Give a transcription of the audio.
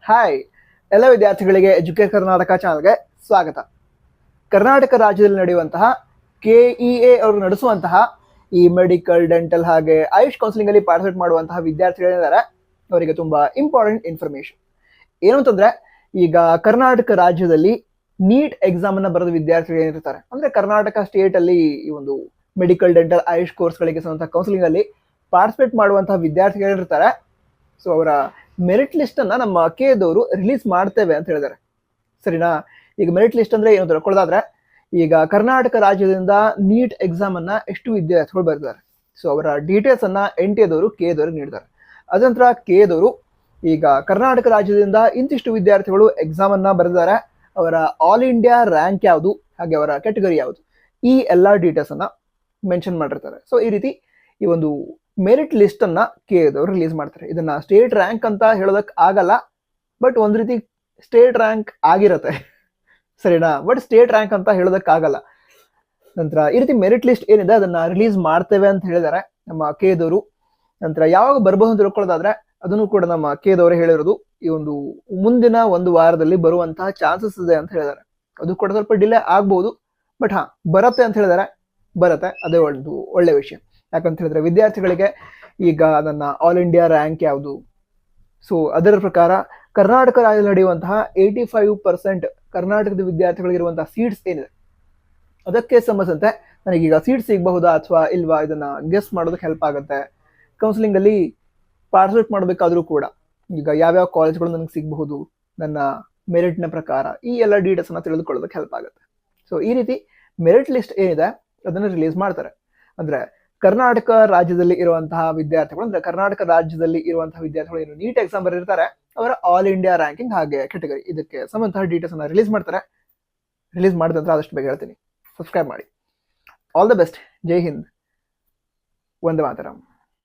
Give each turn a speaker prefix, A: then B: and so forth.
A: Hi ಎಲ್ಲ ವಿದ್ಯಾರ್ಥಿಗಳಿಗೆ educate Karnataka ಚಾನಲ್ಗೆ ಸ್ವಾಗತ. ಕರ್ನಾಟಕ ರಾಜ್ಯದಲ್ಲಿ ನಡೆಯುವಂತಹ KEA ಅವರು ನಡೆಸುವಂತಹ ಈ ಮೆಡಿಕಲ್, ಡೆಂಟಲ್ ಹಾಗೆ ಆಯುಷ್ ಕೌನ್ಸಿಲಿಂಗ್ ಅಲ್ಲಿ ಪಾರ್ಟಿಸಿಪೇಟ್ ಮಾಡುವಂತಹ ವಿದ್ಯಾರ್ಥಿಗಳಿದ್ದಾರೆ. ಅವರಿಗೆ ತುಂಬಾ ಇಂಪಾರ್ಟೆಂಟ್ ಇನ್ಫಾರ್ಮೇಶನ್ ಏನು ಅಂತಂದ್ರೆ, ಈಗ ಕರ್ನಾಟಕ ರಾಜ್ಯದಲ್ಲಿ ನೀಟ್ ಎಕ್ಸಾಮ್ ಅನ್ನ ಬರೆದ ವಿದ್ಯಾರ್ಥಿಗಳು ಏನಿರ್ತಾರೆ ಅಂದ್ರೆ ಕರ್ನಾಟಕ ಸ್ಟೇಟ್ ಅಲ್ಲಿ ಈ ಒಂದು ಮೆಡಿಕಲ್, ಡೆಂಟಲ್, ಆಯುಷ್ ಕೋರ್ಸ್ಗಳಿಗೆ ಸಂಬಂಧ ಕೌನ್ಸಿಲಿಂಗ್ ಅಲ್ಲಿ ಪಾರ್ಟಿಸಿಪೇಟ್ ಮಾಡುವಂತಹ ವಿದ್ಯಾರ್ಥಿಗಳಿರ್ತಾರೆ. ಸೊ ಅವರ ಮೆರಿಟ್ ಲಿಸ್ಟ್ ಅನ್ನ ನಮ್ಮ KEAದವರು ರಿಲೀಸ್ ಮಾಡ್ತೇವೆ ಅಂತ ಹೇಳಿದ್ದಾರೆ. ಸರಿನಾ? ಈಗ ಮೆರಿಟ್ ಲಿಸ್ಟ್ ಅಂದ್ರೆ ಏನು ತಿಳ್ಕೊಳ್ಳೋದಾದ್ರೆ, ಈಗ ಕರ್ನಾಟಕ ರಾಜ್ಯದಿಂದ ನೀಟ್ ಎಕ್ಸಾಮ್ ಅನ್ನ ಎಷ್ಟು ವಿದ್ಯಾರ್ಥಿಗಳು ಬರೆದಿದ್ದಾರೆ, ಸೊ ಅವರ ಡೀಟೇಲ್ಸ್ ಅನ್ನ NTA ದವರು KEAದವ್ರಿಗೆ ನೀಡಿದ್ದಾರೆ. ಅದಂತರ KEAದವರು ಈಗ ಕರ್ನಾಟಕ ರಾಜ್ಯದಿಂದ ಇಂತಿಷ್ಟು ವಿದ್ಯಾರ್ಥಿಗಳು ಎಕ್ಸಾಮ್ ಅನ್ನ ಬರೆದಿದ್ದಾರೆ, ಅವರ ಆಲ್ ಇಂಡಿಯಾ ರ್ಯಾಂಕ್ ಯಾವುದು ಹಾಗೆ ಅವರ ಕ್ಯಾಟಗರಿ ಯಾವುದು, ಈ ಎಲ್ಲಾ ಡೀಟೇಲ್ಸ್ ಅನ್ನ ಮೆನ್ಷನ್ ಮಾಡಿರ್ತಾರೆ. ಸೊ ಈ ರೀತಿ ಈ ಒಂದು ಮೆರಿಟ್ ಲಿಸ್ಟ್ ಅನ್ನ KEAದವರು ರಿಲೀಸ್ ಮಾಡ್ತಾರೆ. ಇದನ್ನ ಸ್ಟೇಟ್ ರ್ಯಾಂಕ್ ಅಂತ ಹೇಳೋದಕ್ ಆಗಲ್ಲ, ಬಟ್ ಒಂದ್ ರೀತಿ ಸ್ಟೇಟ್ ರ್ಯಾಂಕ್ ಆಗಿರತ್ತೆ. ಸರಿನಾ? ಬಟ್ ಸ್ಟೇಟ್ ರ್ಯಾಂಕ್ ಅಂತ ಹೇಳೋದಕ್ ಆಗಲ್ಲ. ನಂತರ ಈ ರೀತಿ ಮೆರಿಟ್ ಲಿಸ್ಟ್ ಏನಿದೆ ಅದನ್ನ ರಿಲೀಸ್ ಮಾಡ್ತೇವೆ ಅಂತ ಹೇಳಿದ್ದಾರೆ ನಮ್ಮ KEAದವರು. ನಂತರ ಯಾವಾಗ ಬರ್ಬೋದು ಅಂತ ತಿಳ್ಕೊಳ್ಳೋದಾದ್ರೆ, ಅದನ್ನು ಕೂಡ ನಮ್ಮ KEAದವರೇ ಹೇಳಿರೋದು ಈ ಒಂದು ಮುಂದಿನ ಒಂದು ವಾರದಲ್ಲಿ ಬರುವಂತಹ ಚಾನ್ಸಸ್ ಇದೆ ಅಂತ ಹೇಳಿದ್ದಾರೆ. ಅದು ಕೂಡ ಸ್ವಲ್ಪ ಡಿಲೇ ಆಗ್ಬಹುದು, ಬಟ್ ಬರತ್ತೆ ಅಂತ ಹೇಳಿದ್ದಾರೆ. ಬರತ್ತೆ, ಅದೇ ಒಂದು ಒಳ್ಳೆ ವಿಷಯ. ಯಾಕಂತ ಹೇಳಿದ್ರೆ ವಿದ್ಯಾರ್ಥಿಗಳಿಗೆ ಈಗ ನನ್ನ ಆಲ್ ಇಂಡಿಯಾ ರ್ಯಾಂಕ್ ಯಾವುದು, ಸೊ ಅದರ ಪ್ರಕಾರ ಕರ್ನಾಟಕ ರಾಜ್ಯದಲ್ಲಿ ನಡೆಯುವಂತಹ 85% ಕರ್ನಾಟಕದ ವಿದ್ಯಾರ್ಥಿಗಳಿಗಿರುವಂತಹ ಸೀಟ್ಸ್ ಏನಿದೆ ಅದಕ್ಕೆ ಸಂಬಂಧಿಸಿದಂತೆ ನನಗೀಗ ಸೀಟ್ ಸಿಗಬಹುದಾ ಅಥವಾ ಇಲ್ವಾ ಇದನ್ನ ಗೆಸ್ ಮಾಡೋದಕ್ಕೆ ಹೆಲ್ಪ್ ಆಗುತ್ತೆ. ಕೌನ್ಸಿಲಿಂಗ್ ಅಲ್ಲಿ ಪಾರ್ಟಿಸಿಪೇಟ್ ಮಾಡಬೇಕಾದ್ರೂ ಕೂಡ ಈಗ ಯಾವ್ಯಾವ ಕಾಲೇಜ್ಗಳು ನನಗೆ ಸಿಗಬಹುದು ನನ್ನ ಮೆರಿಟ್ನ ಪ್ರಕಾರ, ಈ ಎಲ್ಲ ಡೀಟೇಲ್ಸ್ ಅನ್ನ ತಿಳಿದುಕೊಳ್ಳೋದಕ್ಕೆ ಹೆಲ್ಪ್ ಆಗುತ್ತೆ. ಸೊ ಈ ರೀತಿ ಮೆರಿಟ್ ಲಿಸ್ಟ್ ಏನಿದೆ ಅದನ್ನು ರಿಲೀಸ್ ಮಾಡ್ತಾರೆ. ಅಂದ್ರೆ ಕರ್ನಾಟಕ ರಾಜ್ಯದಲ್ಲಿ ಇರುವಂತಹ ವಿದ್ಯಾರ್ಥಿಗಳು, ಅಂದ್ರೆ ಕರ್ನಾಟಕ ರಾಜ್ಯದಲ್ಲಿ ಇರುವಂತಹ ವಿದ್ಯಾರ್ಥಿಗಳು ಏನು ನೀಟ್ ಎಕ್ಸಾಮ್ ಬರೆದಿರ್ತಾರೆ ಅವರ ಆಲ್ ಇಂಡಿಯಾ ರ್ಯಾಂಕಿಂಗ್ ಹಾಗೆ ಕ್ಯಾಟಗರಿ ಇದಕ್ಕೆ ಸಂಬಂಧ ಡೀಟೇಲ್ಸ್ ಅನ್ನ ರಿಲೀಸ್ ಮಾಡ್ತಾರೆ. ರಿಲೀಸ್ ಮಾಡಿದ ನಂತರ ಆದಷ್ಟು ಬೇಗ ಹೇಳ್ತೀನಿ. ಸಬ್ಸ್ಕ್ರೈಬ್ ಮಾಡಿ. All the best. ಜೈ ಹಿಂದ್. ವಂದೇ ಮಾತರಂ.